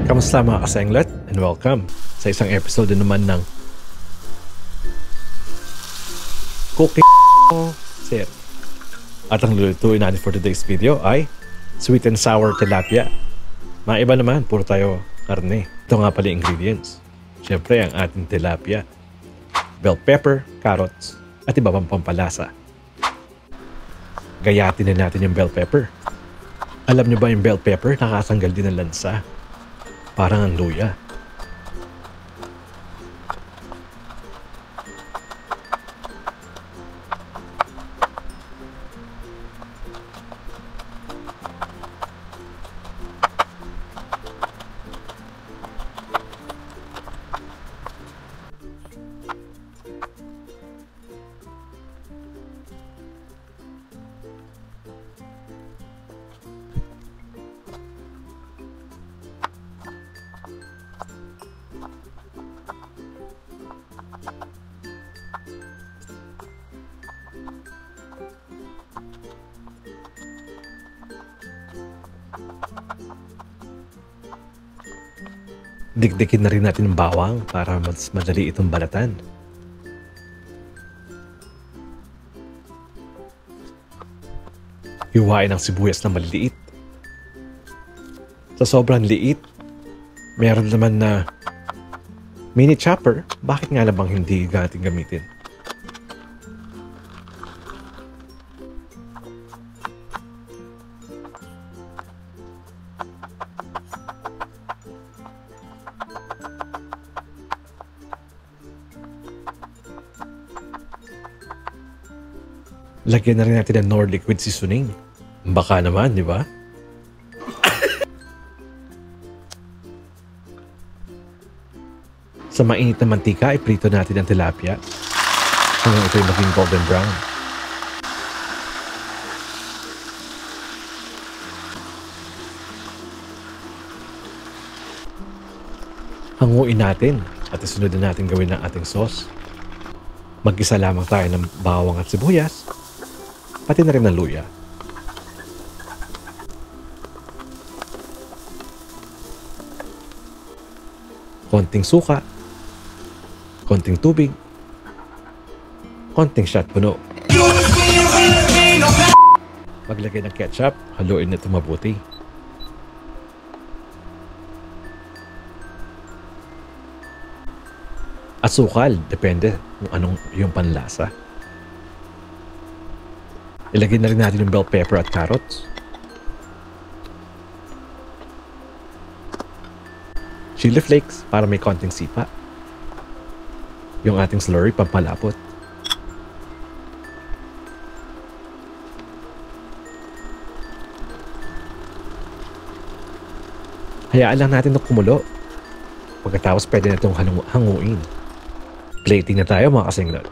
Kamusta mga kasenglet? And welcome sa isang episode naman ng Cooking Sir. At ang lulutuin natin for today's video ay sweet and sour tilapia. Maiba naman, puro tayo karne. Ito nga pala ingredients. Siyempre ang ating tilapia, bell pepper, carrots, at iba pang pampalasa. Gayatin na natin yung bell pepper. Alam nyo ba yung bell pepper nakakatanggal din ng lansa? Parang ang luya. Dikdikin na rin natin ng bawang para mas madali itong balatan. Hiwain ang sibuyas na maliliit. Sa sobrang liit, meron naman na mini chopper. Bakit nga labang hindi natin gamitin? Lagyan na rin natin ng Knorr liquid seasoning. Baka naman, di ba? Sa mainit na mantika, iprito natin ang tilapia hanggang ito'y maging golden brown. Hanguin natin at isunod na natin gawin ang ating sauce. Mag-isa lamang tayo ng bawang at sibuyas, pati na rin ng luya. Konting suka, konting tubig, konting shot puno. Maglagay ng ketchup, haluin ito mabuti. Asukal, depende kung anong yung panlasa. Ilagay na rin natin yung bell pepper at carrots. Chili flakes para may konting sipa. Yung ating slurry pampalapot. Hayaan lang natin itong kumulo. Pagkatapos pwede na itong hanguin. Plating na tayo mga kasenglet.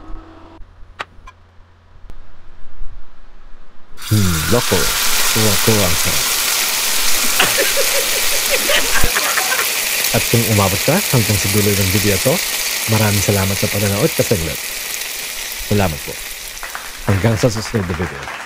Loko. Kuha ang sarap. At kung umabot ka hanggang sa dulo ng video ito, maraming salamat sa panonood kasenglet. Salamat po. Hanggang sa susunod na video.